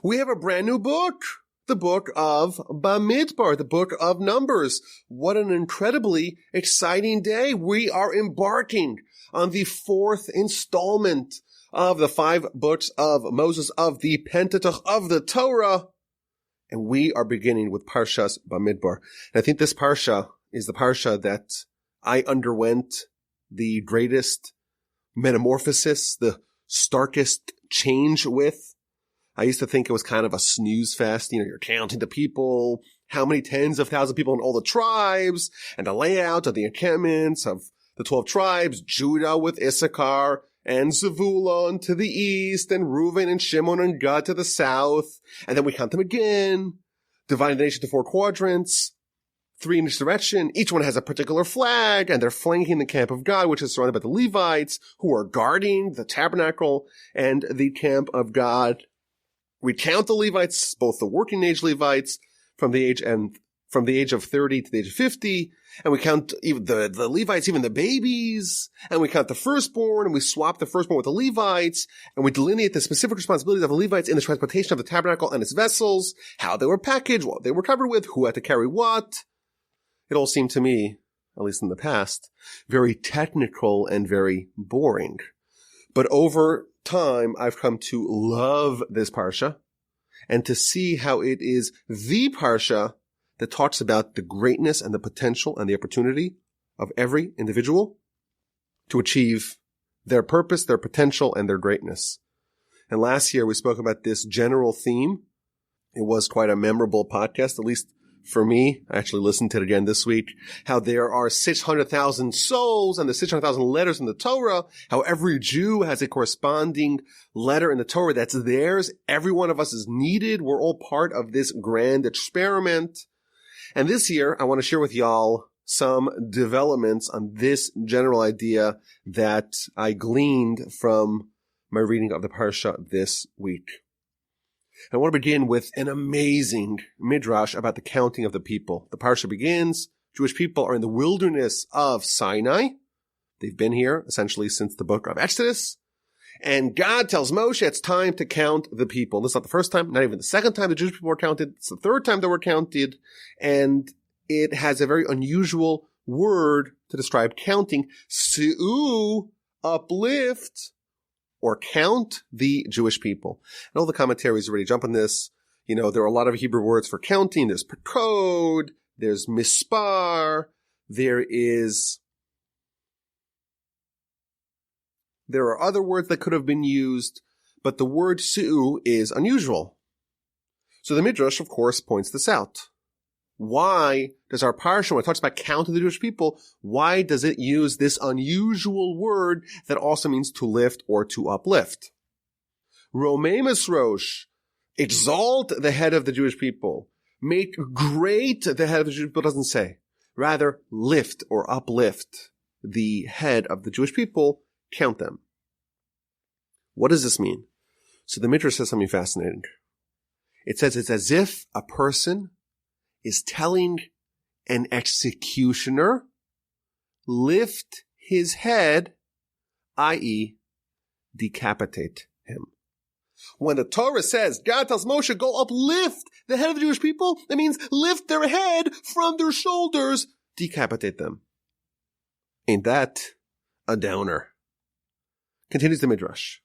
We have a brand new book, the book of Bamidbar, the book of Numbers. What an incredibly exciting day. We are embarking on the fourth installment of the 5 books of Moses, of the Pentateuch, of the Torah. And we are beginning with Parshas Bamidbar. And I think this Parsha is the Parsha that I underwent the greatest metamorphosis, the starkest change with. I used to think it was kind of a snoozefest. You're counting the people, how many tens of thousands of people in all the tribes, and the layout of the encampments of the 12 tribes, Judah with Issachar, and Zevulun to the east, and Reuven and Shimon and Gad to the south. And then we count them again, dividing the nation into 4 quadrants, 3 in each direction. Each one has a particular flag, and they're flanking the camp of God, which is surrounded by the Levites, who are guarding the tabernacle and the camp of God. We count the Levites, both the working age Levites, from the age of 30 to the age of 50, and we count even the Levites, even the babies, and we count the firstborn, and we swap the firstborn with the Levites, and we delineate the specific responsibilities of the Levites in the transportation of the tabernacle and its vessels, how they were packaged, what they were covered with, who had to carry what. It all seemed to me, at least in the past, very technical and very boring. But over time, I've come to love this Parsha and to see how it is the Parsha that talks about the greatness and the potential and the opportunity of every individual to achieve their purpose, their potential, and their greatness. And last year, we spoke about this general theme. It was quite a memorable podcast, at least for me. I actually listened to it again this week, how there are 600,000 souls and the 600,000 letters in the Torah, how every Jew has a corresponding letter in the Torah that's theirs. Every one of us is needed. We're all part of this grand experiment. And this year, I want to share with y'all some developments on this general idea that I gleaned from my reading of the Parsha this week. I want to begin with an amazing midrash about the counting of the people. The Parsha begins, Jewish people are in the wilderness of Sinai. They've been here essentially since the book of Exodus. And God tells Moshe it's time to count the people. This is not the first time, not even the second time the Jewish people were counted. It's the third time they were counted. And it has a very unusual word to describe counting. Su'u, uplift, or count the Jewish people. And all the commentaries already jump on this. There are a lot of Hebrew words for counting. There's pekod, there's mispar, there are other words that could have been used, but the word su'u is unusual. So the Midrash, of course, points this out. Why does our Parsha, when it talks about counting the Jewish people, why does it use this unusual word that also means to lift or to uplift? Romemus Rosh, exalt the head of the Jewish people. Make great the head of the Jewish people, doesn't say. Rather, lift or uplift the head of the Jewish people, count them. What does this mean? So the Midrash says something fascinating. It says it's as if a person is telling an executioner, lift his head, i.e., decapitate him. When the Torah says, God tells Moshe, go uplift the head of the Jewish people, that means lift their head from their shoulders, decapitate them. Ain't that a downer? Continues the Midrash.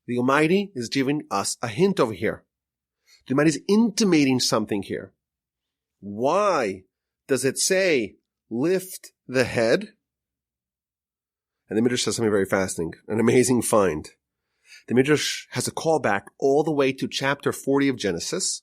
The Almighty is giving us a hint over here. The Almighty is intimating something here. Why does it say, lift the head? And the Midrash says something very fascinating, an amazing find. The Midrash has a callback all the way to chapter 40 of Genesis,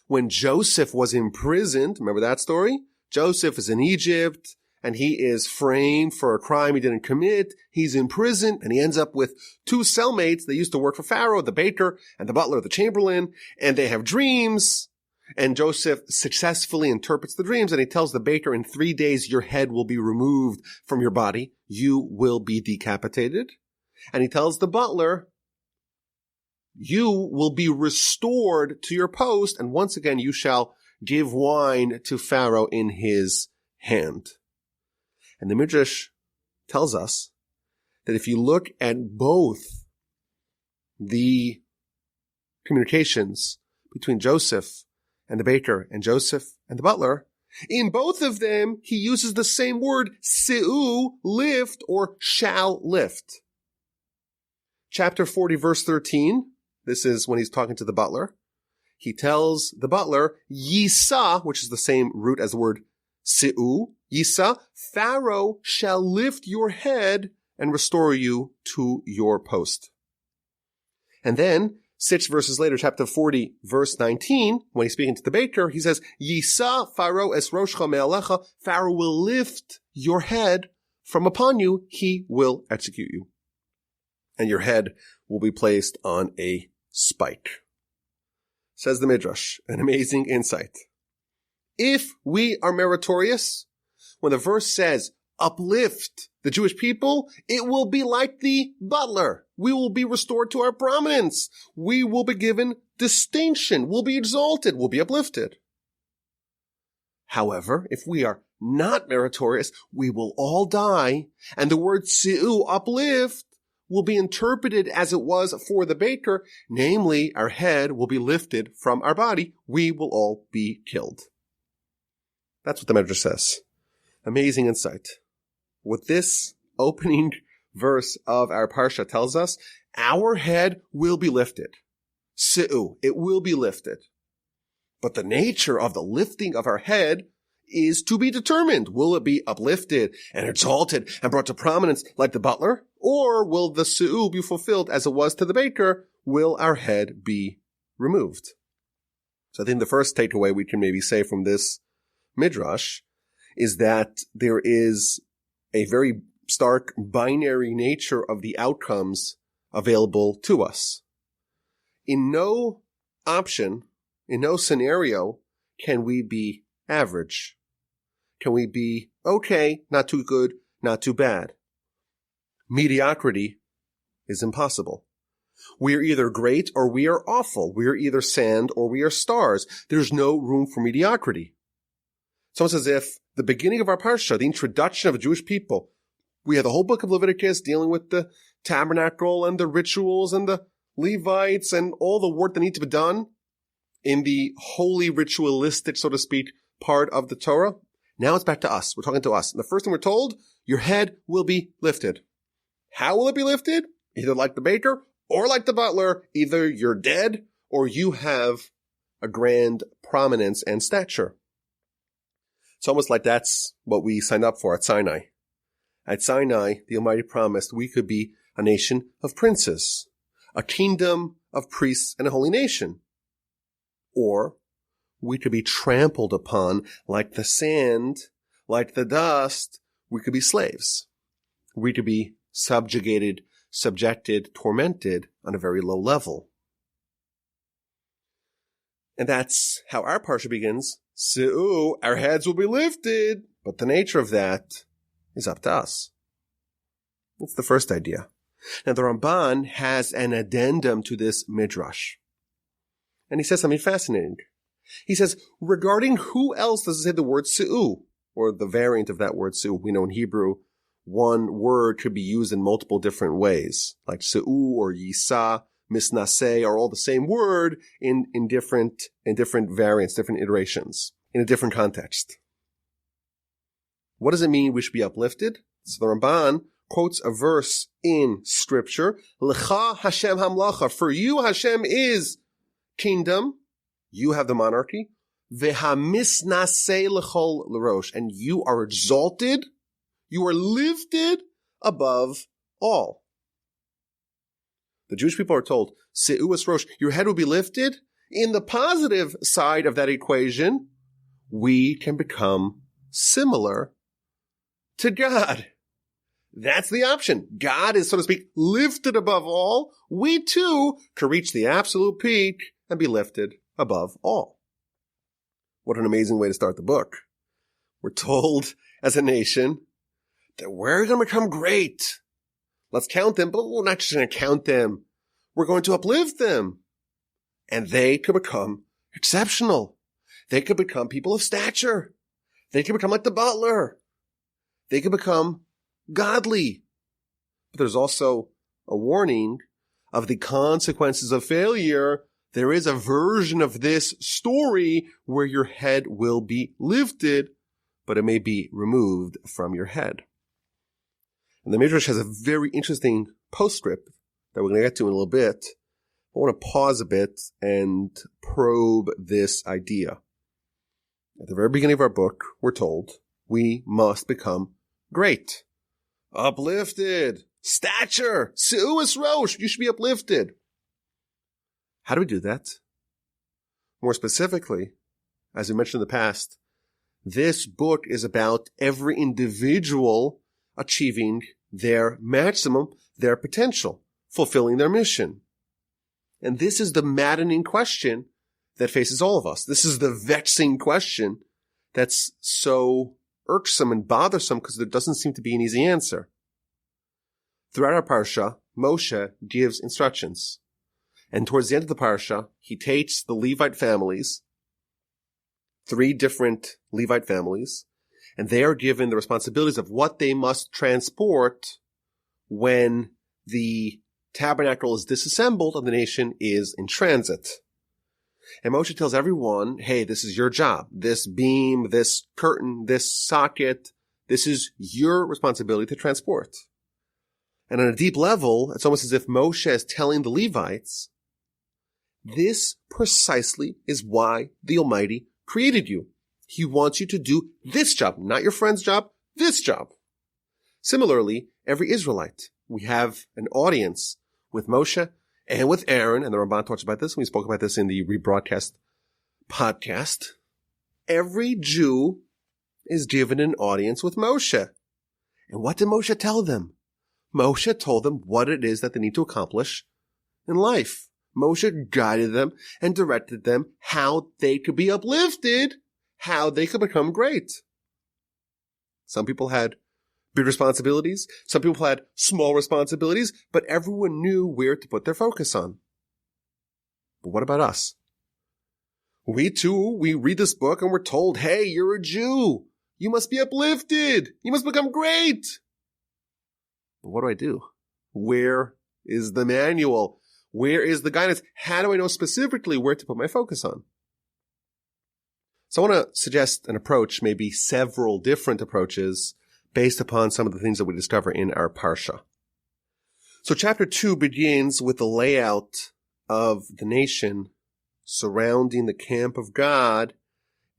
when Joseph was imprisoned. Remember that story? Joseph is in Egypt, and he is framed for a crime he didn't commit. He's in prison, and he ends up with 2 cellmates that used to work for Pharaoh, the baker and the butler, the chamberlain, and they have dreams. And Joseph successfully interprets the dreams, and he tells the baker, in 3 days, your head will be removed from your body. You will be decapitated. And he tells the butler, you will be restored to your post, and once again, you shall give wine to Pharaoh in his hand. And the Midrash tells us that if you look at both the communications between Joseph and the baker and Joseph and the butler, in both of them, he uses the same word, se'u, lift, or shall lift. Chapter 40, verse 13, this is when he's talking to the butler. He tells the butler, Yisa, which is the same root as the word se'u, Yisa, Pharaoh shall lift your head and restore you to your post. And then, 6 verses later, chapter 40, verse 19, when he's speaking to the baker, he says, Yisa Pharaoh es roshcha me'alecha, Pharaoh will lift your head from upon you, he will execute you. And your head will be placed on a spike. Says the Midrash, an amazing insight. If we are meritorious, when the verse says, uplift the Jewish people, it will be like the butler. We will be restored to our prominence. We will be given distinction. We'll be exalted. We'll be uplifted. However, if we are not meritorious, we will all die, and the word se'u, uplift, will be interpreted as it was for the baker, namely, our head will be lifted from our body. We will all be killed. That's what the Midrash says. Amazing insight. What this opening verse of our Parsha tells us, our head will be lifted. Se'u, it will be lifted. But the nature of the lifting of our head is to be determined. Will it be uplifted and exalted and brought to prominence like the butler? Or will the se'u be fulfilled as it was to the baker? Will our head be removed? So I think the first takeaway we can maybe say from this midrash is that there is a very stark binary nature of the outcomes available to us. In no option, in no scenario, can we be average. Can we be okay, not too good, not too bad? Mediocrity is impossible. We are either great or we are awful. We are either sand or we are stars. There's no room for mediocrity. It's almost as if the beginning of our Parsha, the introduction of the Jewish people, we have the whole book of Leviticus dealing with the Tabernacle and the rituals and the Levites and all the work that needs to be done in the holy ritualistic, so to speak, part of the Torah. Now it's back to us. We're talking to us. And the first thing we're told, your head will be lifted. How will it be lifted? Either like the baker or like the butler. Either you're dead or you have a grand prominence and stature. It's almost like that's what we signed up for at Sinai. At Sinai, the Almighty promised we could be a nation of princes, a kingdom of priests and a holy nation. Or we could be trampled upon like the sand, like the dust. We could be slaves. We could be subjugated, subjected, tormented on a very low level. And that's how our Parsha begins. Se'u, our heads will be lifted, but the nature of that is up to us. That's the first idea. Now the Ramban has an addendum to this midrash. And he says something fascinating. He says, regarding who else does it say the word se'u, or the variant of that word se'u? We know in Hebrew, one word could be used in multiple different ways, like se'u or yisa, misnaseh are all the same word in different variants, different iterations, in a different context. What does it mean we should be uplifted? So the Ramban quotes a verse in Scripture, Lecha Hashem hamlacha, for you Hashem is kingdom, you have the monarchy, Vehamisnaseh lechol l'rosh, and you are exalted, you are lifted above all. The Jewish people are told, Se'u es rosh, your head will be lifted. In the positive side of that equation, we can become similar to God. That's the option. God is, so to speak, lifted above all. We too can reach the absolute peak and be lifted above all. What an amazing way to start the book. We're told as a nation that we're going to become great. Let's count them, but we're not just going to count them. We're going to uplift them. And they could become exceptional. They could become people of stature. They could become like the butler. They could become godly. But there's also a warning of the consequences of failure there is a version of this story where your head will be lifted, but it may be removed from your head. And the Midrash has a very interesting postscript that we're going to get to in a little bit. I want to pause a bit and probe this idea. At the very beginning of our book, we're told we must become great, uplifted, stature, se'us rosh, you should be uplifted. How do we do that? More specifically, as we mentioned in the past, this book is about every individual achieving their maximum, their potential, fulfilling their mission. And this is the maddening question that faces all of us. This is the vexing question that's so irksome and bothersome because there doesn't seem to be an easy answer. Throughout our Parsha, Moshe gives instructions. And towards the end of the Parsha, he takes the Levite families, 3 different Levite families, and they are given the responsibilities of what they must transport when the tabernacle is disassembled and the nation is in transit. And Moshe tells everyone, hey, this is your job. This beam, this curtain, this socket, this is your responsibility to transport. And on a deep level, it's almost as if Moshe is telling the Levites, this precisely is why the Almighty created you. He wants you to do this job, not your friend's job, this job. Similarly, every Israelite, we have an audience with Moshe and with Aaron, and the Ramban talks about this, and we spoke about this in the rebroadcast podcast. Every Jew is given an audience with Moshe. And what did Moshe tell them? Moshe told them what it is that they need to accomplish in life. Moshe guided them and directed them how they could be uplifted, how they could become great. Some people had big responsibilities. Some people had small responsibilities, but everyone knew where to put their focus on. But what about us? We too, we read this book and we're told, hey, you're a Jew. You must be uplifted. You must become great. But what do I do? Where is the manual? Where is the guidance? How do I know specifically where to put my focus on? So I want to suggest an approach, maybe several different approaches, based upon some of the things that we discover in our Parsha. So chapter 2 begins with the layout of the nation surrounding the camp of God.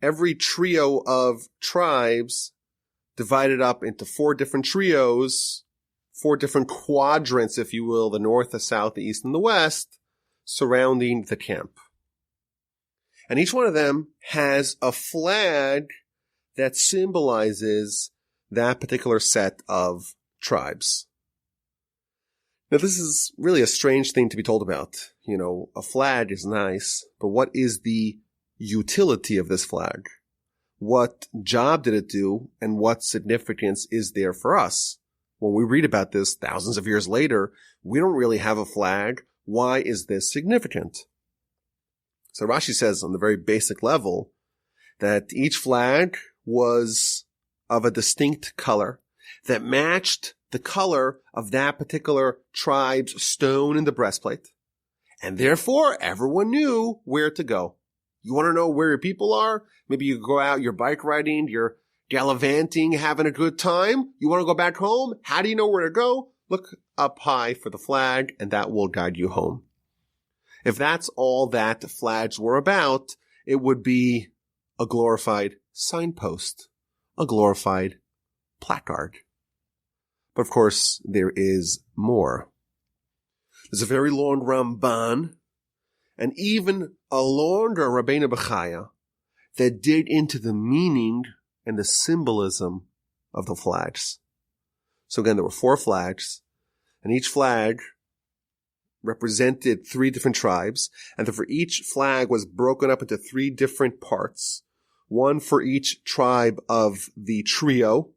Every trio of tribes divided up into 4 different trios, 4 different quadrants, if you will, the north, the south, the east, and the west, surrounding the camp. And each one of them has a flag that symbolizes that particular set of tribes. Now, this is really a strange thing to be told about. You know, a flag is nice, but what is the utility of this flag? What job did it do, and what significance is there for us? When we read about this thousands of years later, we don't really have a flag. Why is this significant? So Rashi says on the very basic level that each flag was of a distinct color that matched the color of that particular tribe's stone in the breastplate. And therefore, everyone knew where to go. You want to know where your people are? Maybe you go out, you're bike riding, you're gallivanting, having a good time. You want to go back home? How do you know where to go? Look up high for the flag, and that will guide you home. If that's all that flags were about, it would be a glorified signpost, a glorified placard. But of course, there is more. There's a very long Ramban, and even a longer Rabbeinu Bechaya that dig into the meaning and the symbolism of the flags. So again, there were 4 flags, and each flag represented 3 different tribes, and for each flag was broken up into 3 different parts, one for each tribe of the trio,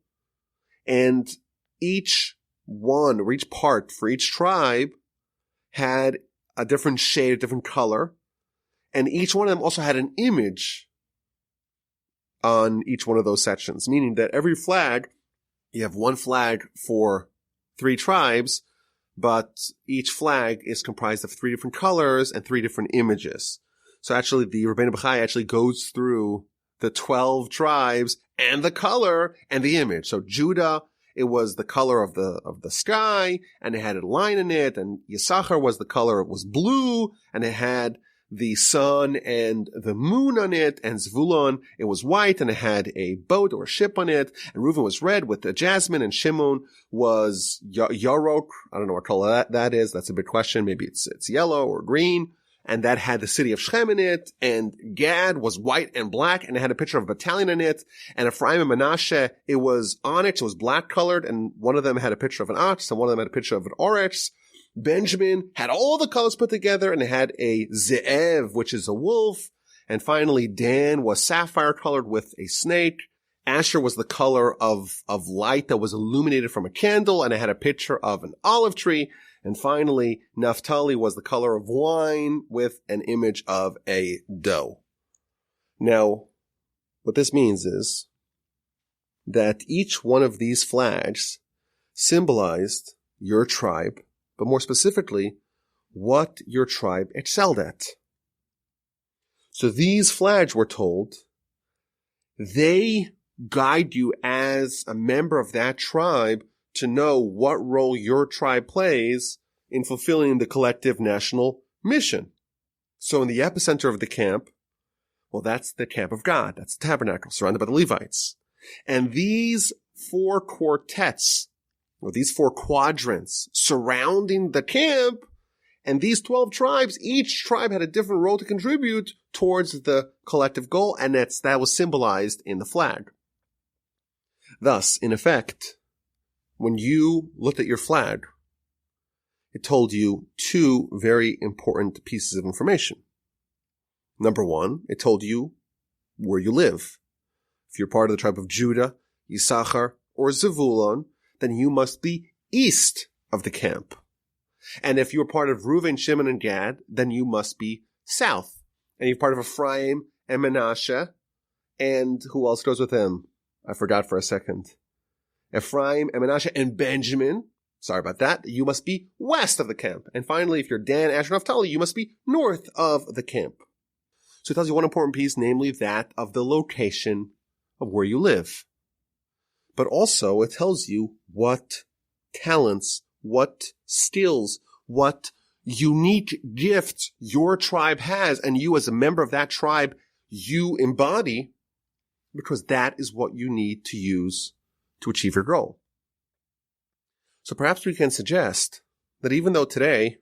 and each one, or each part for each tribe had a different shade, a different color, and each one of them also had an image on each one of those sections, meaning that every flag, you have one flag for 3 tribes, but each flag is comprised of 3 different colors and 3 different images. So actually, the Rabbeinu Bachai actually goes through the 12 tribes and the color and the image. So Judah, it was the color of the sky, and it had a line in it, and Yisachar was the color, it was blue, and it had the sun and the moon on it, and Zvulun, it was white, and it had a boat or a ship on it, and Reuven was red with the jasmine, and Shimon was Yarok. I don't know what color that is. That's a big question. Maybe it's yellow or green. And that had the city of Shechem in it, and Gad was white and black, and it had a picture of a battalion in it, and Ephraim and Manasseh, it was onyx, it was black colored, and one of them had a picture of an ox, and one of them had a picture of an oryx. Benjamin had all the colors put together, and it had a ze'ev, which is a wolf, and finally Dan was sapphire colored with a snake. Asher was the color of light that was illuminated from a candle, and it had a picture of an olive tree. And finally, Naphtali was the color of wine with an image of a doe. Now, what this means is that each one of these flags symbolized your tribe, but more specifically, what your tribe excelled at. So these flags, we're told, they guide you as a member of that tribe to know what role your tribe plays in fulfilling the collective national mission. So in the epicenter of the camp, well, that's the camp of God. That's the tabernacle surrounded by the Levites. And these 4 quartets, or these 4 quadrants surrounding the camp, and these 12 tribes, each tribe had a different role to contribute towards the collective goal, and that was symbolized in the flag. Thus, in effect, when you looked at your flag, it told you 2 very important pieces of information. Number 1, it told you where you live. If you're part of the tribe of Judah, Yisachar, or Zevulun, then you must be east of the camp. And if you're part of Reuven, Shimon, and Gad, then you must be south. And you're part of Ephraim and Manasseh, and who else goes with them? I forgot for a second. Ephraim and Manasseh and Benjamin, sorry about that, you must be west of the camp. And finally, if you're Dan, Asher, Naphtali, you must be north of the camp. So it tells you one important piece, namely that of the location of where you live. But also it tells you what talents, what skills, what unique gifts your tribe has, and you as a member of that tribe, you embody, because that is what you need to use to achieve your goal. So perhaps we can suggest that even though today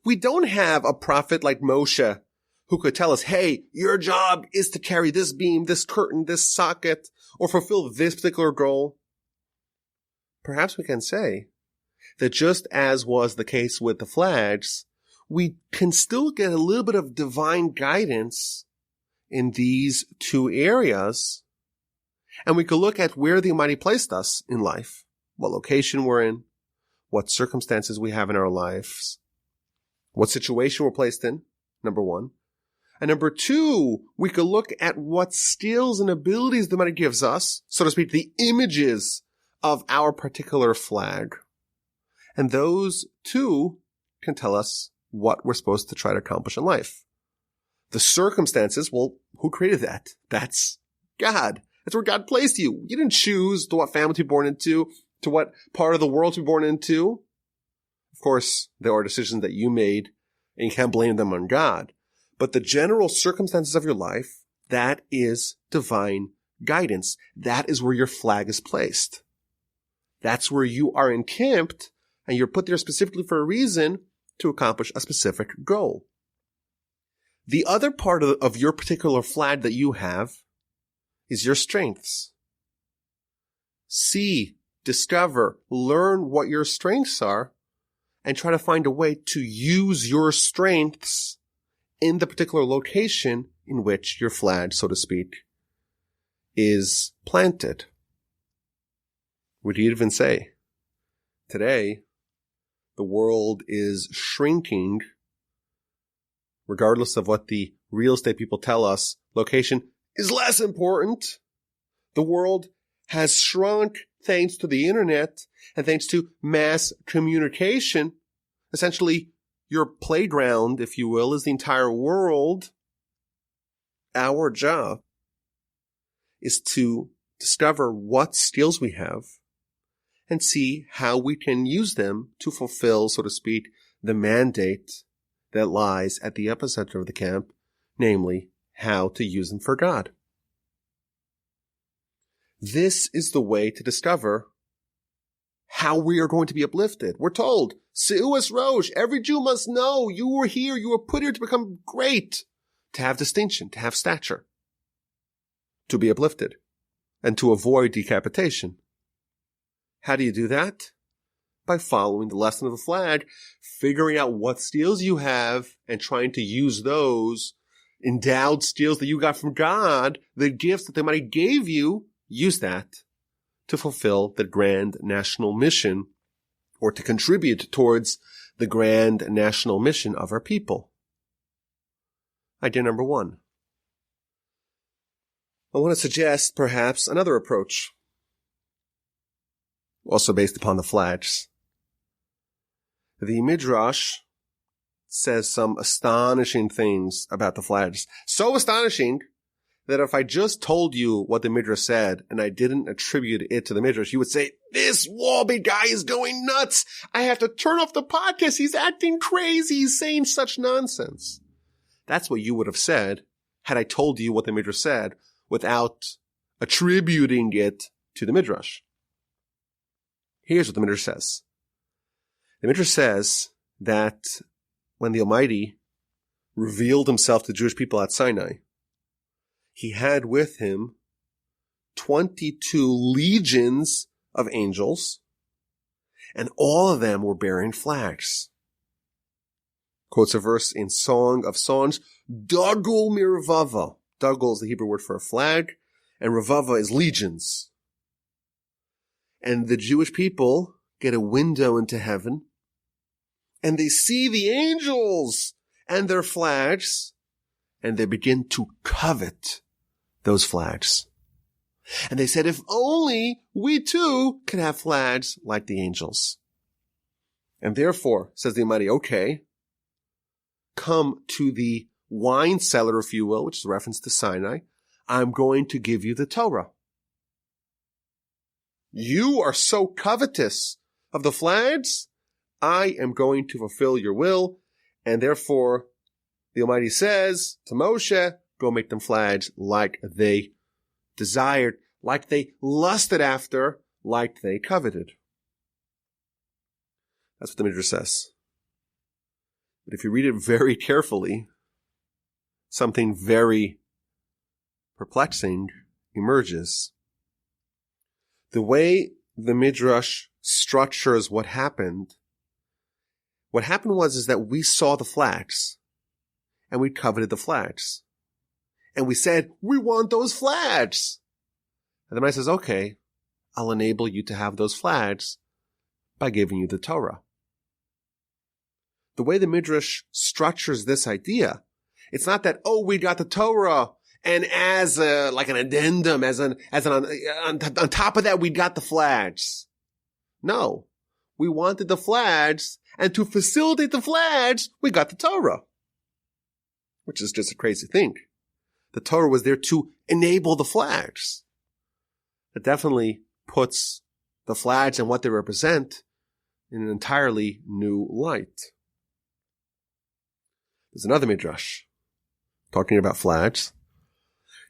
we don't have a prophet like Moshe who could tell us, hey, your job is to carry this beam, this curtain, this socket, or fulfill this particular goal, perhaps we can say that just as was the case with the flags, we can still get a little bit of divine guidance in these 2 areas. And we could look at where the Almighty placed us in life, what location we're in, what circumstances we have in our lives, what situation we're placed in, number 1. And number 2, we could look at what skills and abilities the Almighty gives us, so to speak, the images of our particular flag. And those 2 can tell us what we're supposed to try to accomplish in life. The circumstances, well, who created that? That's God. That's where God placed you. You didn't choose to what family to be born into, to what part of the world to be born into. Of course, there are decisions that you made, and you can't blame them on God. But the general circumstances of your life, that is divine guidance. That is where your flag is placed. That's where you are encamped, and you're put there specifically for a reason to accomplish a specific goal. The other part of your particular flag that you have is your strengths. See, discover, learn what your strengths are, and try to find a way to use your strengths in the particular location in which your flag, so to speak, is planted. Would you even say, today, the world is shrinking, regardless of what the real estate people tell us, location is less important. The world has shrunk thanks to the internet and thanks to mass communication, essentially your playground, if you will, is the entire world. Our job is to discover what skills we have and see how we can use them to fulfill, so to speak, the mandate that lies at the epicenter of the camp, namely, how to use them for God. This is the way to discover how we are going to be uplifted. We're told, Se'us Rosh, every Jew must know you were here, you were put here to become great, to have distinction, to have stature, to be uplifted, and to avoid decapitation. How do you do that? By following the lesson of the flag, figuring out what skills you have and trying to use those endowed skills that you got from God, the gifts that the Almighty gave you, use that to fulfill the grand national mission or to contribute towards the grand national mission of our people. Idea number 1. I want to suggest perhaps another approach, also based upon the flags. The Midrash says some astonishing things about the flags. So astonishing that if I just told you what the Midrash said and I didn't attribute it to the Midrash, you would say, this Walby guy is going nuts. I have to turn off the podcast. He's acting crazy. He's saying such nonsense. That's what you would have said had I told you what the Midrash said without attributing it to the Midrash. Here's what the Midrash says. The Midrash says that when the Almighty revealed himself to the Jewish people at Sinai, he had with him 22 legions of angels, and all of them were bearing flags. Quotes a verse in Song of Songs, Dagul mirvava. Dagul is the Hebrew word for a flag, and Revava is legions. And the Jewish people get a window into heaven, and they see the angels and their flags, and they begin to covet those flags. And they said, if only we too could have flags like the angels. And therefore, says the Almighty, okay, come to the wine cellar, if you will, which is a reference to Sinai. I'm going to give you the Torah. You are so covetous of the flags, I am going to fulfill your will, and therefore the Almighty says to Moshe, go make them flags like they desired, like they lusted after, like they coveted. That's what the Midrash says. But if you read it very carefully, something very perplexing emerges. The way the Midrash structures what happened was that we saw the flags, and we coveted the flags. And we said, we want those flags. And the man says, okay, I'll enable you to have those flags by giving you the Torah. The way the Midrash structures this idea, it's not that, oh, we got the Torah, and as like an addendum, on top of that, we got the flags. No, we wanted the flags, and to facilitate the flags, we got the Torah. Which is just a crazy thing. The Torah was there to enable the flags. It definitely puts the flags and what they represent in an entirely new light. There's another Midrash talking about flags,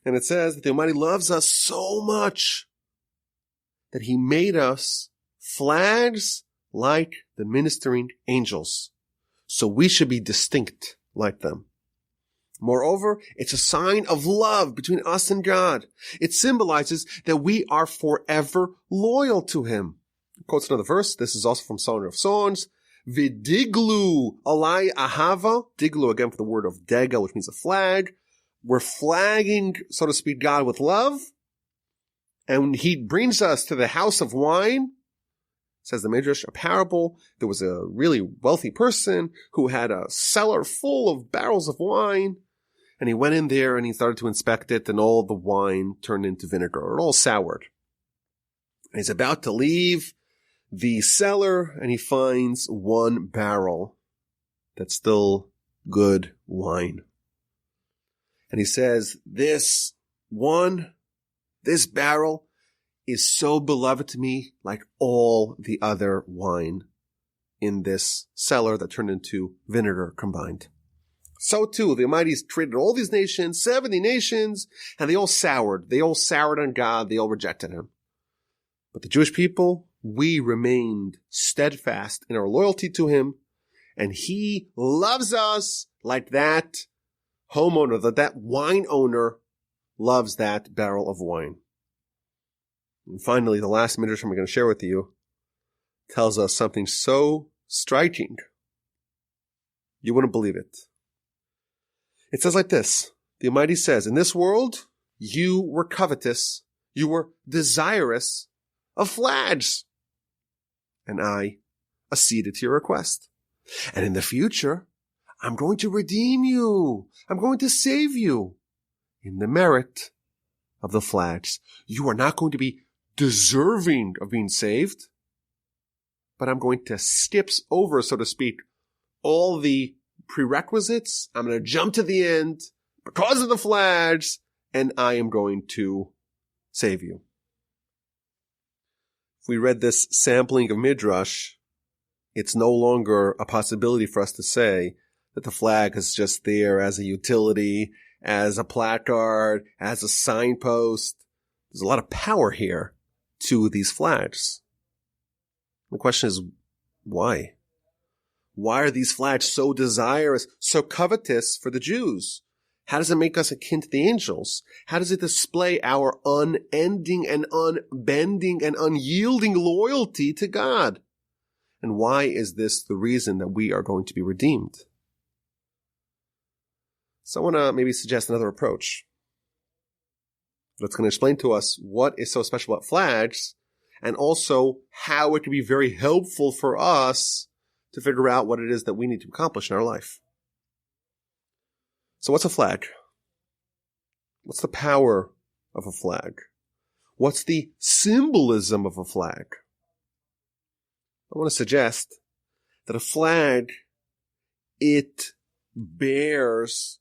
and it says that the Almighty loves us so much that He made us flags like the ministering angels, so we should be distinct like them. Moreover, it's a sign of love between us and God. It symbolizes that we are forever loyal to Him. It quotes another verse. This is also from Song of Songs. Vidiglu alai ahava. Diglu, again, for the word of dega, which means a flag. We're flagging, so to speak, God with love. And He brings us to the house of wine. Says the Midrash, a parable. There was a really wealthy person who had a cellar full of barrels of wine. And he went in there and he started to inspect it, and all the wine turned into vinegar. It all soured. He's about to leave the cellar, and he finds one barrel that's still good wine. And he says, this barrel is so beloved to me, like all the other wine in this cellar that turned into vinegar combined. So too, the Almighty's created all these nations, 70 nations, and they all soured. They all soured on God. They all rejected him. But the Jewish people, we remained steadfast in our loyalty to him, and he loves us like that homeowner, that wine owner loves that barrel of wine. And finally, the last midrash I'm going to share with you tells us something so striking. You wouldn't believe it. It says like this. The Almighty says, in this world, you were covetous. You were desirous of flags. And I acceded to your request. And in the future, I'm going to redeem you. I'm going to save you in the merit of the flags. You are not going to be deserving of being saved, but I'm going to skip over, so to speak, all the prerequisites. I'm going to jump to the end because of the flags, and I am going to save you. If we read this sampling of Midrash, it's no longer a possibility for us to say that the flag is just there as a utility, as a placard, as a signpost. There's a lot of power here to these flags. The question is, why? Why are these flags so desirous, so covetous for the Jews? How does it make us akin to the angels? How does it display our unending and unbending and unyielding loyalty to God? And why is this the reason that we are going to be redeemed? So I want to maybe suggest another approach that's going to explain to us what is so special about flags, and also how it can be very helpful for us to figure out what it is that we need to accomplish in our life. So what's a flag? What's the power of a flag? What's the symbolism of a flag? I want to suggest that a flag, it bears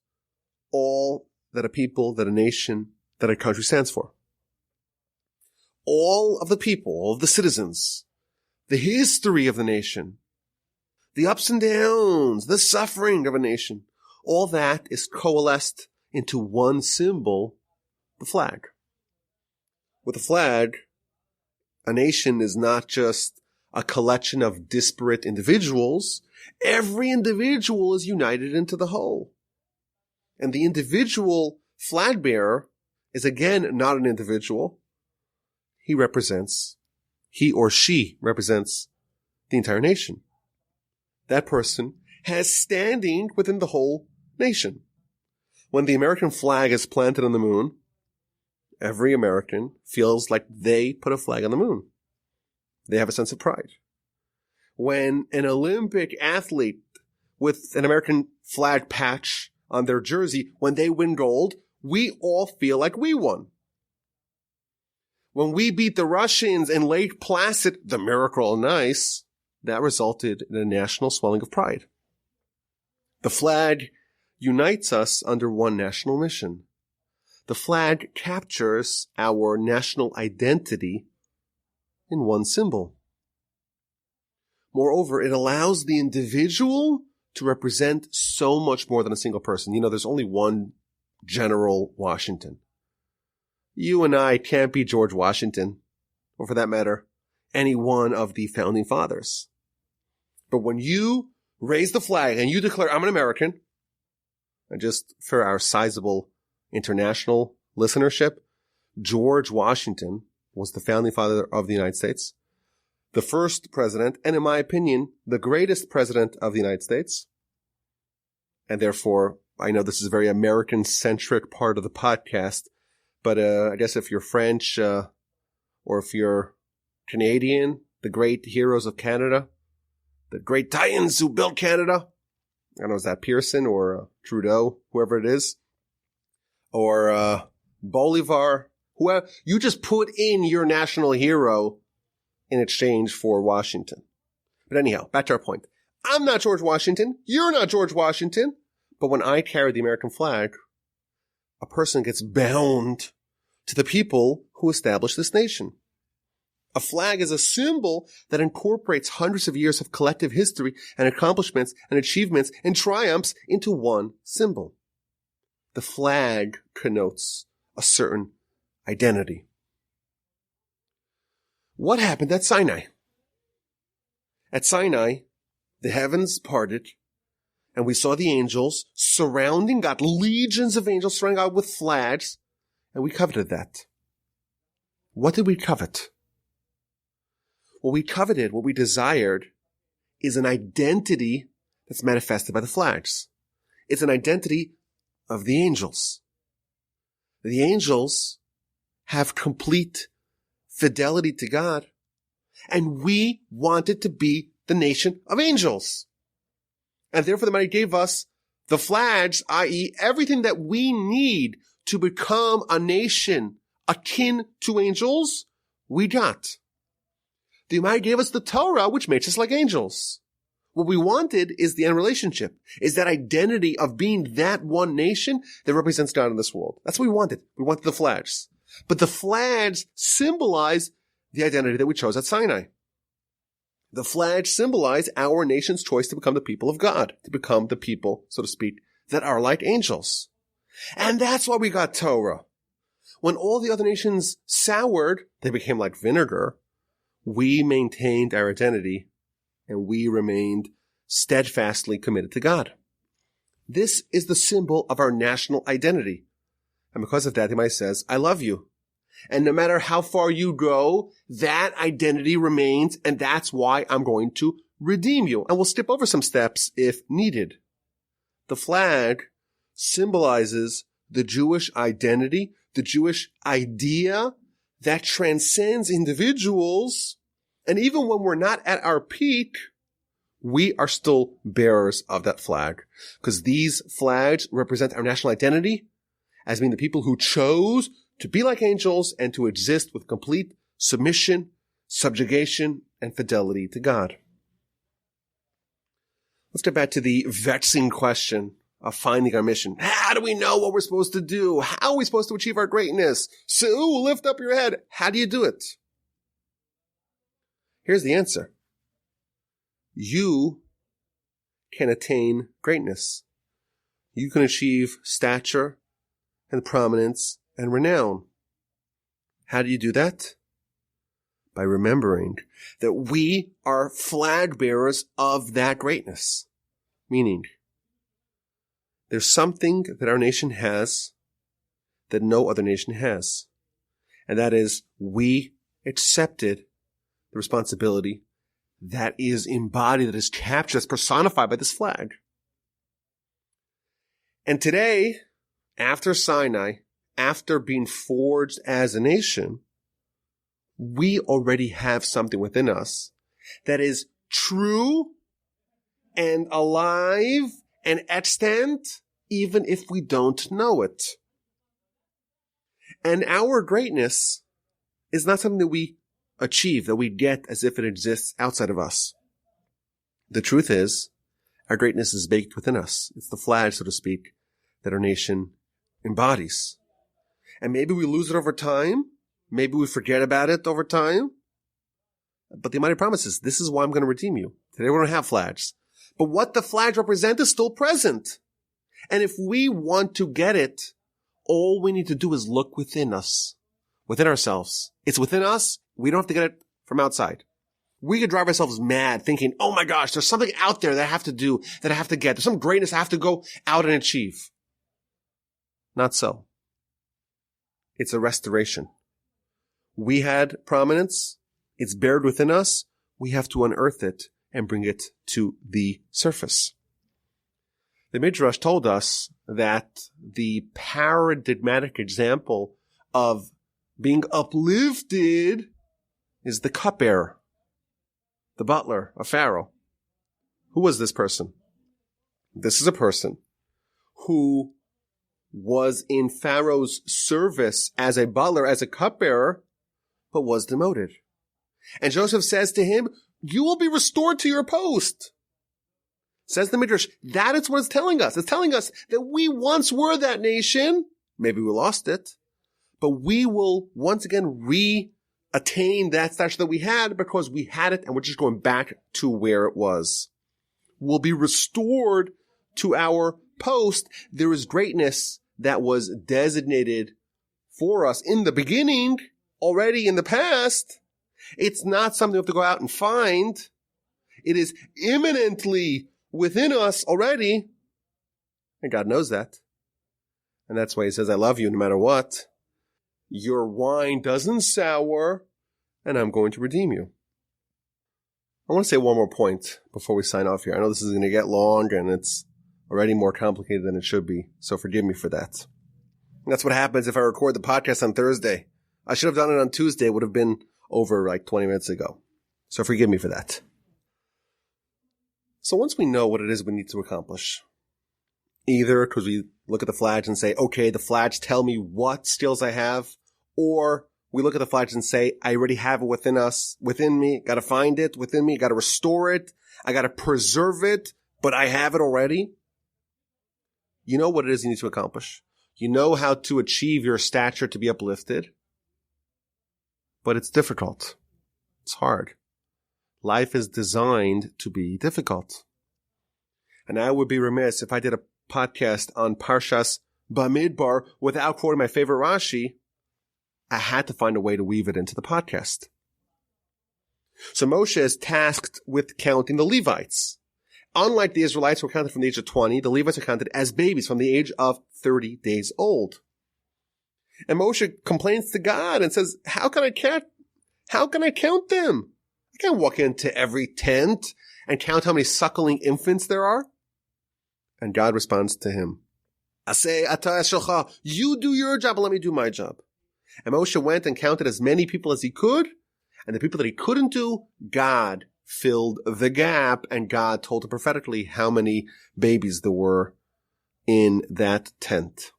all that a people, that a nation, that a country stands for. All of the people, all of the citizens, the history of the nation, the ups and downs, the suffering of a nation, all that is coalesced into one symbol, the flag. With a flag, a nation is not just a collection of disparate individuals. Every individual is united into the whole. And the individual flag bearer is again not an individual. He or she represents the entire nation. That person has standing within the whole nation. When the American flag is planted on the moon, every American feels like they put a flag on the moon. They have a sense of pride. When an Olympic athlete with an American flag patch on their jersey, when they win gold, we all feel like we won. When we beat the Russians in Lake Placid, the Miracle on Ice, that resulted in a national swelling of pride. The flag unites us under one national mission. The flag captures our national identity in one symbol. Moreover, it allows the individual to represent so much more than a single person. There's only one General Washington. You and I can't be George Washington, or for that matter, any one of the founding fathers. But when you raise the flag and you declare, I'm an American, and just for our sizable international listenership, George Washington was the founding father of the United States, the first president, and in my opinion, the greatest president of the United States. And therefore, I know this is a very American-centric part of the podcast, but I guess if you're French or if you're Canadian, the great heroes of Canada, the great titans who built Canada, I don't know, is that Pearson or Trudeau, whoever it is, or Bolivar, Whoever, you just put in your national hero in exchange for Washington. But anyhow, back to our point. I'm not George Washington. You're not George Washington. But when I carry the American flag, a person gets bound to the people who established this nation. A flag is a symbol that incorporates hundreds of years of collective history and accomplishments and achievements and triumphs into one symbol. The flag connotes a certain identity. What happened at Sinai? At Sinai, the heavens parted, and we saw the angels surrounding God, legions of angels surrounding God with flags, and we coveted that. What did we covet? What we coveted, what we desired, is an identity that's manifested by the flags. It's an identity of the angels. The angels have complete fidelity to God, and we wanted to be the nation of angels. And therefore the Almighty gave us the flags, i.e. everything that we need to become a nation akin to angels, we got. The Almighty gave us the Torah, which makes us like angels. What we wanted is the end relationship, is that identity of being that one nation that represents God in this world. That's what we wanted. We wanted the flags. But the flags symbolize the identity that we chose at Sinai. The flags symbolize our nation's choice to become the people of God, to become the people, so to speak, that are like angels. And that's why we got Torah. When all the other nations soured, they became like vinegar. We maintained our identity, and we remained steadfastly committed to God. This is the symbol of our national identity. And because of that, the Almighty says, I love you. And no matter how far you go, that identity remains, and that's why I'm going to redeem you. And we'll skip over some steps if needed. The flag symbolizes the Jewish identity, the Jewish idea that transcends individuals. And even when we're not at our peak, we are still bearers of that flag. Because these flags represent our national identity as being the people who chose to be like angels and to exist with complete submission, subjugation, and fidelity to God. Let's get back to the vexing question of finding our mission. How do we know what we're supposed to do? How are we supposed to achieve our greatness? So lift up your head. How do you do it? Here's the answer. You can attain greatness. You can achieve stature and prominence and renown. How do you do that? By remembering that we are flag bearers of that greatness. Meaning, there's something that our nation has that no other nation has. And that is, we accepted the responsibility that is embodied, that is captured, that's personified by this flag. And today, after Sinai, after being forged as a nation, we already have something within us that is true and alive and extant, even if we don't know it. And our greatness is not something that we achieve, that we get as if it exists outside of us. The truth is, our greatness is baked within us. It's the flag, so to speak, that our nation embodies. And maybe we lose it over time. Maybe we forget about it over time. But the Almighty promises, this is why I'm going to redeem you. Today we don't have flags. But what the flags represent is still present. And if we want to get it, all we need to do is look within us, within ourselves. It's within us. We don't have to get it from outside. We could drive ourselves mad thinking, oh my gosh, there's something out there that I have to do, that I have to get. There's some greatness I have to go out and achieve. Not so. It's a restoration. We had prominence. It's buried within us. We have to unearth it and bring it to the surface. The Midrash told us that the paradigmatic example of being uplifted is the cupbearer, the butler of Pharaoh. Who was this person? This is a person who was in Pharaoh's service as a butler, as a cupbearer, but was demoted. And Joseph says to him, you will be restored to your post. Says the Midrash, that is what it's telling us. It's telling us that we once were that nation. Maybe we lost it, but we will once again re-attain that stature that we had because we had it and we're just going back to where it was. We'll be restored to our post. There is greatness that was designated for us in the beginning, already in the past. It's not something we have to go out and find. It is imminently within us already. And God knows that. And that's why he says, I love you no matter what. Your wine doesn't sour, and I'm going to redeem you. I want to say one more point before we sign off here. I know this is going to get long, and it's already more complicated than it should be, so forgive me for that. And that's what happens if I record the podcast on Thursday. I should have done it on Tuesday. It would have been over like 20 minutes ago. So forgive me for that. So once we know what it is we need to accomplish, either because we look at the flags and say, okay, the flags tell me what skills I have, or we look at the flags and say, I already have it within me, got to find it within me, got to restore it, I got to preserve it, but I have it already. You know what it is you need to accomplish. You know how to achieve your stature to be uplifted, but it's difficult. It's hard. Life is designed to be difficult. And I would be remiss if I did a podcast on Parshas Bamidbar without quoting my favorite Rashi. I had to find a way to weave it into the podcast. So Moshe is tasked with counting the Levites. Unlike the Israelites who were counted from the age of 20, the Levites are counted as babies from the age of 30 days old. And Moshe complains to God and says, how can I count them? I can't walk into every tent and count how many suckling infants there are. And God responds to him, Aseh ata shelcha, you do your job and let me do my job. And Moshe went and counted as many people as he could, and the people that he couldn't do, God filled the gap, and God told him prophetically how many babies there were in that tent.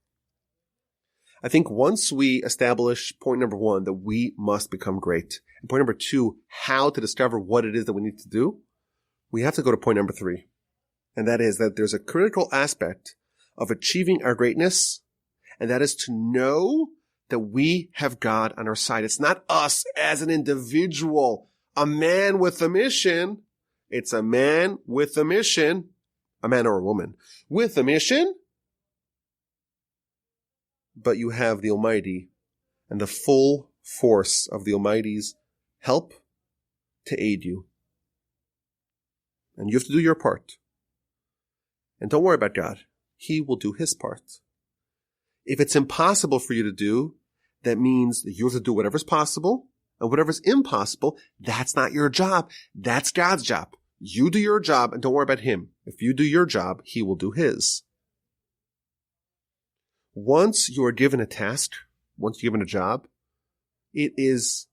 I think once we establish point number one, that we must become great, and point number two, how to discover what it is that we need to do, we have to go to point number three. And that is that there's a critical aspect of achieving our greatness, and that is to know that we have God on our side. It's not us as an individual, a man with a mission. It's a man with a mission, a man or a woman with a mission. But you have the Almighty and the full force of the Almighty's help to aid you. And you have to do your part. And don't worry about God. He will do his part. If it's impossible for you to do, that means that you have to do whatever's possible, and whatever's impossible, that's not your job. That's God's job. You do your job and don't worry about him. If you do your job, he will do his. Once you are given a task, once you're given a job, it is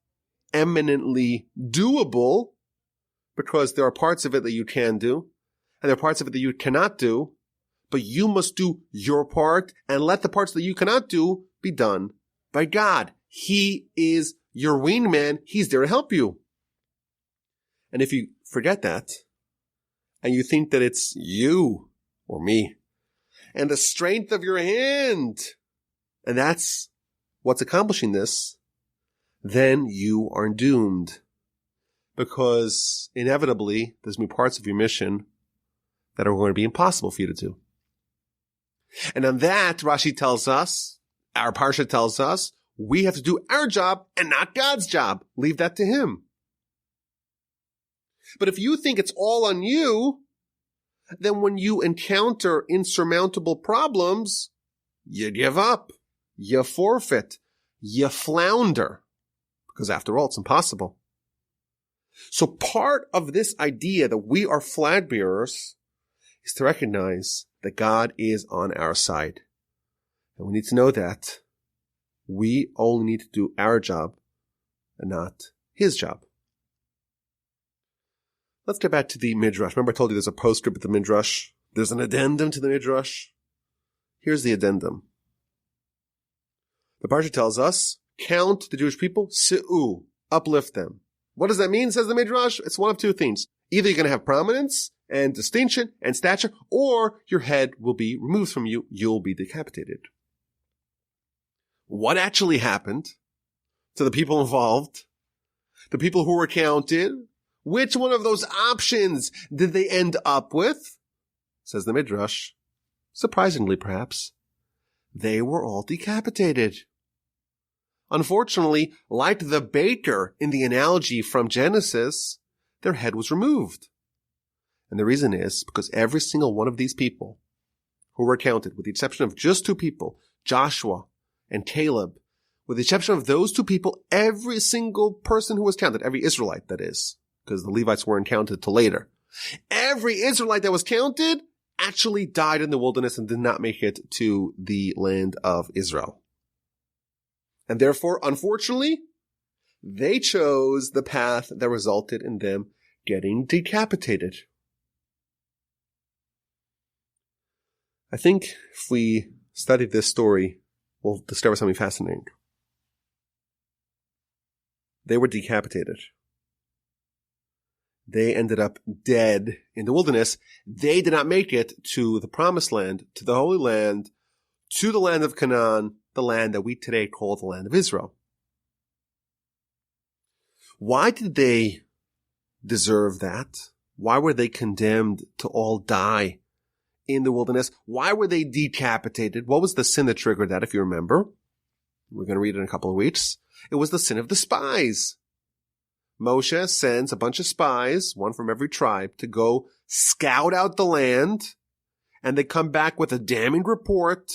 eminently doable because there are parts of it that you can do, and there are parts of it that you cannot do, but you must do your part and let the parts that you cannot do be done by God. He is your wingman. He's there to help you. And if you forget that, and you think that it's you or me, and the strength of your hand, and that's what's accomplishing this, then you are doomed. Because inevitably, there's going to be parts of your mission that are going to be impossible for you to do. And on that, Rashi tells us, our Parsha tells us, we have to do our job and not God's job. Leave that to him. But if you think it's all on you, then when you encounter insurmountable problems, you give up, you forfeit, you flounder. Because after all, it's impossible. So part of this idea that we are flag bearers is to recognize that God is on our side. And we need to know that we only need to do our job and not his job. Let's get back to the Midrash. Remember I told you there's a postscript at the Midrash. There's an addendum to the Midrash. Here's the addendum. The Parsha tells us, count the Jewish people, si'u, uplift them. What does that mean, says the Midrash? It's one of two things. Either you're going to have prominence and distinction and stature, or your head will be removed from you. You'll be decapitated. What actually happened to the people involved, the people who were counted? Which one of those options did they end up with? Says the Midrash. Surprisingly, perhaps, they were all decapitated. Unfortunately, like the baker in the analogy from Genesis, their head was removed. And the reason is because every single one of these people who were counted, with the exception of just two people, Joshua and Caleb, with the exception of those two people, every single person who was counted, every Israelite that is, because the Levites weren't counted till later, every Israelite that was counted actually died in the wilderness and did not make it to the land of Israel. And therefore, unfortunately, they chose the path that resulted in them getting decapitated. I think if we study this story, we'll discover something fascinating. They were decapitated. They ended up dead in the wilderness. They did not make it to the promised land, to the Holy Land, to the land of Canaan, the land that we today call the land of Israel. Why did they deserve that? Why were they condemned to all die in the wilderness? Why were they decapitated? What was the sin that triggered that, if you remember? We're going to read it in a couple of weeks. It was the sin of the spies. Moshe sends a bunch of spies, one from every tribe, to go scout out the land, and they come back with a damning report,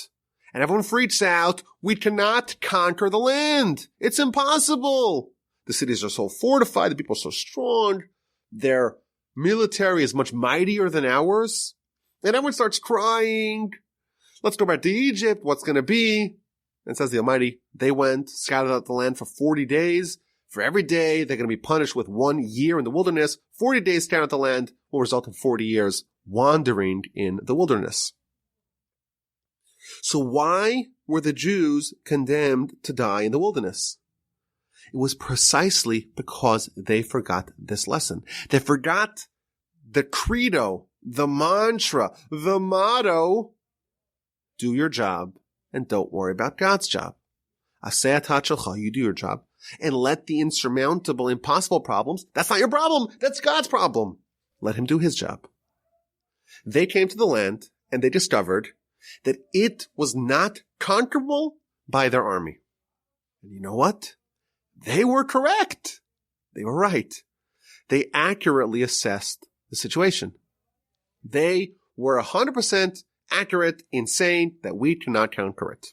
and everyone freaks out. We cannot conquer the land. It's impossible. The cities are so fortified, the people are so strong, their military is much mightier than ours. And everyone starts crying. Let's go back to Egypt. What's going to be? And says the Almighty, they went, scouted out the land for 40 days. For every day, they're going to be punished with 1 year in the wilderness. 40 days scouting out the land will result in 40 years wandering in the wilderness. So why were the Jews condemned to die in the wilderness? It was precisely because they forgot this lesson. They forgot the credo, the mantra, the motto, do your job and don't worry about God's job. Aseh atat shelcha, you do your job, and let the insurmountable, impossible problems, that's not your problem, that's God's problem. Let him do his job. They came to the land and they discovered that it was not conquerable by their army. And you know what? They were correct. They were right. They accurately assessed the situation. They were 100% accurate in saying that we cannot conquer it.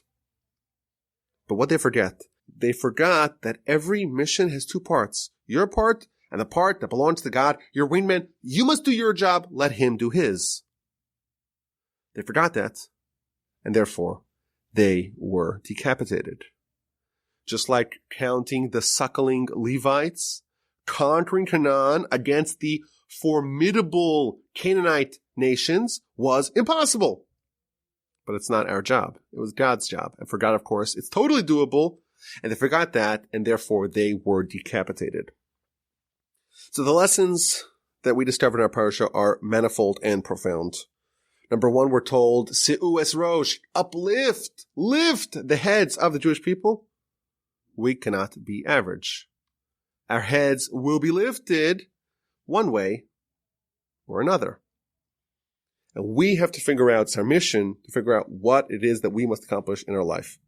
But what they forgot that every mission has two parts. Your part and the part that belongs to God, your wingman. You must do your job. Let him do his. They forgot that. And therefore, they were decapitated. Just like counting the suckling Levites, conquering Canaan against the formidable Canaanite nations was impossible. But it's not our job. It was God's job. And for God, of course, it's totally doable. And they forgot that, and therefore they were decapitated. So the lessons that we discovered in our Parsha are manifold and profound. Number one, we're told, Si'u es rosh, uplift, lift the heads of the Jewish people. We cannot be average. Our heads will be lifted one way or another. And we have to figure out, it's our mission to figure out what it is that we must accomplish in our life.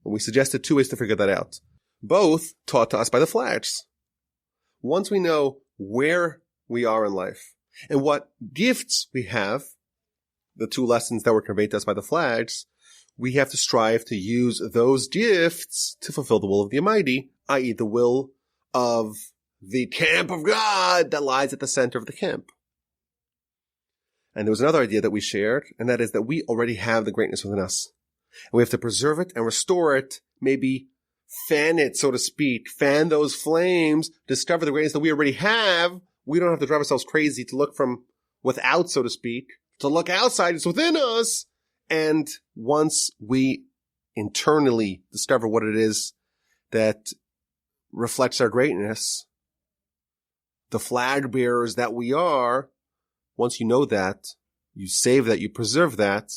And we suggested two ways to figure that out. Both taught to us by the flags. Once we know where we are in life and what gifts we have, the two lessons that were conveyed to us by the flags, we have to strive to use those gifts to fulfill the will of the Almighty, i.e. the will of the camp of God that lies at the center of the camp. And there was another idea that we shared, and that is that we already have the greatness within us. And we have to preserve it and restore it, maybe fan it, so to speak, fan those flames, discover the greatness that we already have. We don't have to drive ourselves crazy to look from without, so to speak, to look outside. It's within us. And once we internally discover what it is that reflects our greatness, the flag bearers that we are, once you know that, you save that, you preserve that,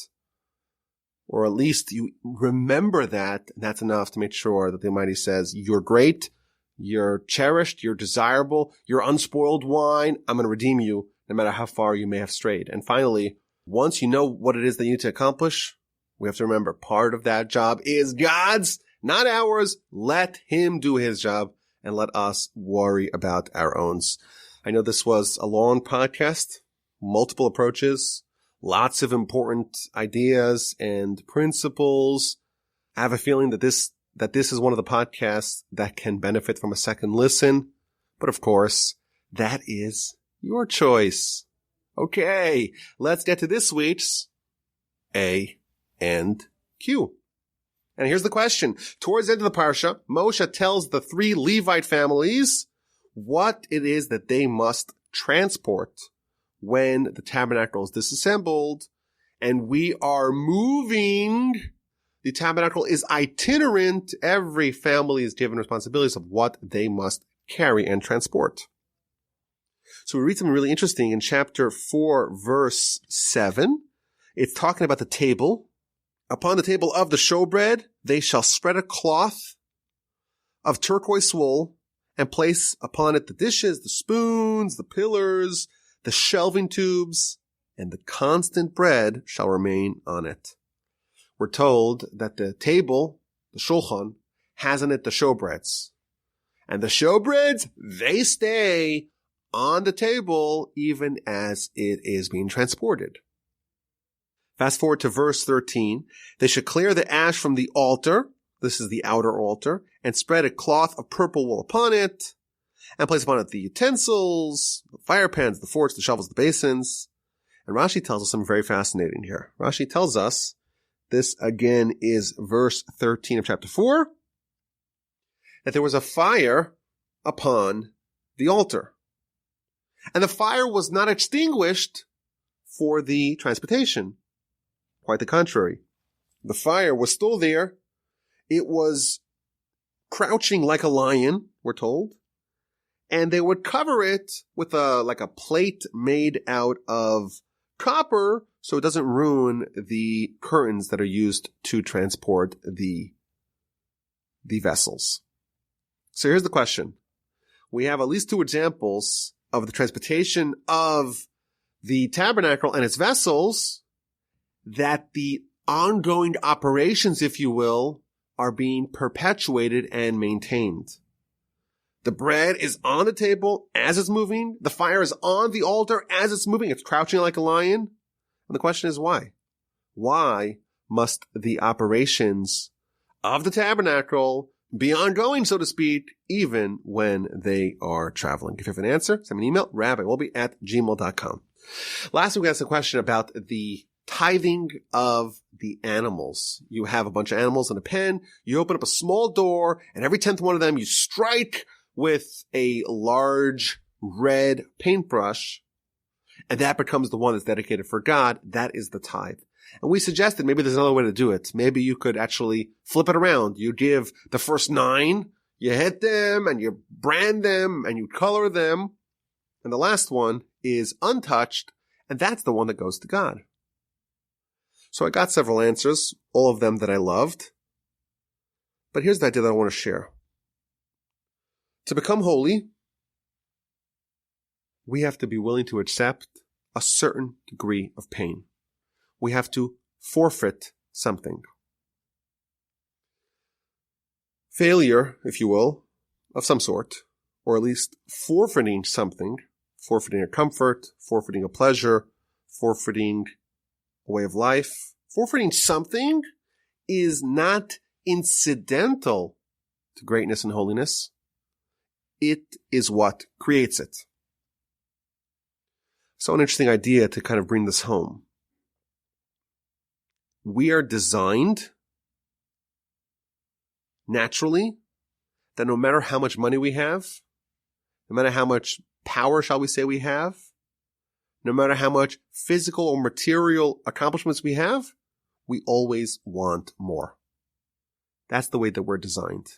or at least you remember that, and that's enough to make sure that the Almighty says, you're great, you're cherished, you're desirable, you're unspoiled wine, I'm going to redeem you no matter how far you may have strayed. And finally, once you know what it is that you need to accomplish, we have to remember part of that job is God's, not ours. Let Him do His job and let us worry about our own. I know this was a long podcast, multiple approaches, lots of important ideas and principles. I have a feeling that this is one of the podcasts that can benefit from a second listen. But of course, that is your choice. Okay, let's get to this week's A and Q. And here's the question. Towards the end of the Parsha, Moshe tells the 3 Levite families what it is that they must transport when the tabernacle is disassembled and we are moving. The tabernacle is itinerant. Every family is given responsibilities of what they must carry and transport. So we read something really interesting in chapter 4, verse 7. It's talking about the table. Upon the table of the showbread, they shall spread a cloth of turquoise wool and place upon it the dishes, the spoons, the pillars, the shelving tubes, and the constant bread shall remain on it. We're told that the table, the shulchan, has in it the showbreads. And the showbreads, they stay on the table even as it is being transported. Fast forward to verse 13. They should clear the ash from the altar. This is the outer altar. And spread a cloth of purple wool upon it. And place upon it the utensils, the fire pans, the forks, the shovels, the basins. And Rashi tells us something very fascinating here. Rashi tells us, this again is verse 13 of chapter 4, that there was a fire upon the altar. And the fire was not extinguished for the transportation. Quite the contrary. The fire was still there. It was crouching like a lion, we're told. And they would cover it with a plate made out of copper so it doesn't ruin the curtains that are used to transport the vessels. So here's the question. We have at least 2 examples of the transportation of the tabernacle and its vessels that the ongoing operations, if you will, are being perpetuated and maintained. The bread is on the table as it's moving. The fire is on the altar as it's moving. It's crouching like a lion. And the question is why? Why must the operations of the tabernacle be ongoing, so to speak, even when they are traveling? If you have an answer, send me an email, rabbiwolbe@gmail.com. Last week we asked a question about the tithing of the animals. You have a bunch of animals in a pen. You open up a small door, and every 10th one of them you strike with a large red paintbrush, and that becomes the one that's dedicated for God. That is the tithe. And we suggested maybe there's another way to do it. Maybe you could actually flip it around. You give the first 9, you hit them, and you brand them, and you color them, and the last one is untouched, and that's the one that goes to God. So I got several answers, all of them that I loved. But here's the idea that I want to share. To become holy, we have to be willing to accept a certain degree of pain. We have to forfeit something. Failure, if you will, of some sort, or at least forfeiting something, forfeiting a comfort, forfeiting a pleasure, forfeiting a way of life, forfeiting something is not incidental to greatness and holiness. It is what creates it. So an interesting idea to kind of bring this home. We are designed naturally that no matter how much money we have, no matter how much power, shall we say, we have, no matter how much physical or material accomplishments we have, we always want more. That's the way that we're designed.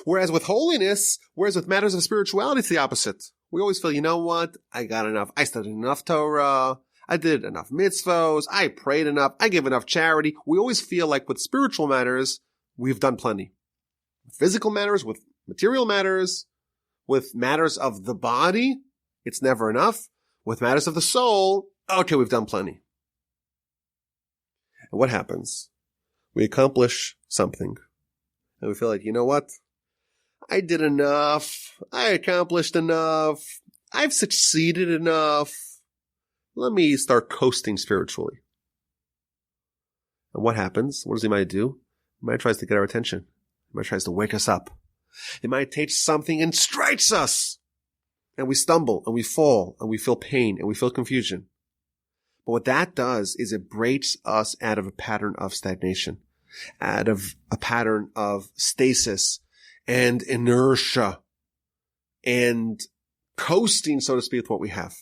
Whereas with holiness, with matters of spirituality, it's the opposite. We always feel, you know what? I got enough. I studied enough Torah. I did enough mitzvos. I prayed enough. I gave enough charity. We always feel like with spiritual matters, we've done plenty. Physical matters, with material matters, with matters of the body, it's never enough. With matters of the soul, okay, we've done plenty. And what happens? We accomplish something. And we feel like, you know what? I did enough. I accomplished enough. I've succeeded enough. Let me start coasting spiritually. And what happens? What does the mind do? The mind tries to get our attention. The mind tries to wake us up. The mind takes something and strikes us. And we stumble and we fall and we feel pain and we feel confusion. But what that does is it breaks us out of a pattern of stagnation, out of a pattern of stasis and inertia and coasting, so to speak, with what we have.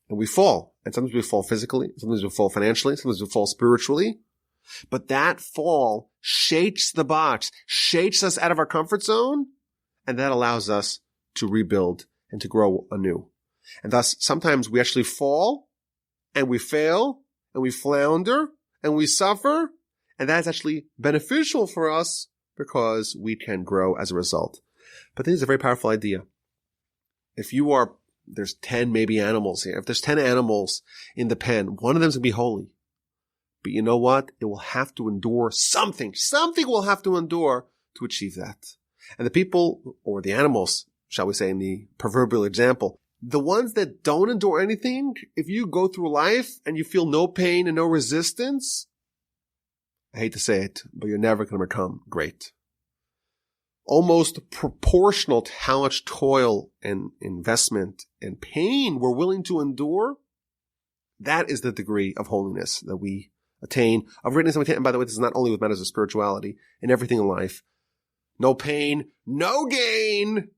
And we fall. And sometimes we fall physically, sometimes we fall financially, sometimes we fall spiritually. But that fall shakes the box, shakes us out of our comfort zone, and that allows us to rebuild and to grow anew. And thus, sometimes we actually fall, and we fail, and we flounder, and we suffer, and that's actually beneficial for us because we can grow as a result. But this is a very powerful idea. If there's 10 maybe animals here. If there's 10 animals in the pen, one of them's going to be holy. But you know what? It will have to endure something. Something will have to endure to achieve that. And the people, or the animals, shall we say, in the proverbial example, the ones that don't endure anything, if you go through life and you feel no pain and no resistance, I hate to say it, but you're never going to become great. Almost proportional to how much toil and investment and pain we're willing to endure, that is the degree of holiness that we attain, of greatness that we attain. And by the way, this is not only with matters of spirituality, in everything in life. No pain, no gain,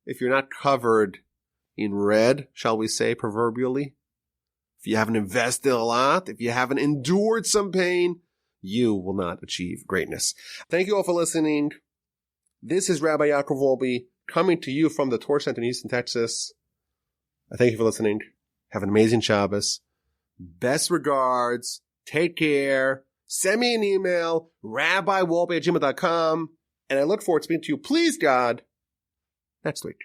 if you're not covered in red, shall we say, proverbially. If you haven't invested a lot, if you haven't endured some pain, you will not achieve greatness. Thank you all for listening. This is Rabbi Yaakov Wolbe coming to you from the Torah Center in Houston, Texas. I thank you for listening. Have an amazing Shabbos. Best regards. Take care. Send me an email, rabbiwolbe@gmail.com. And I look forward to speaking to you, please God, next week.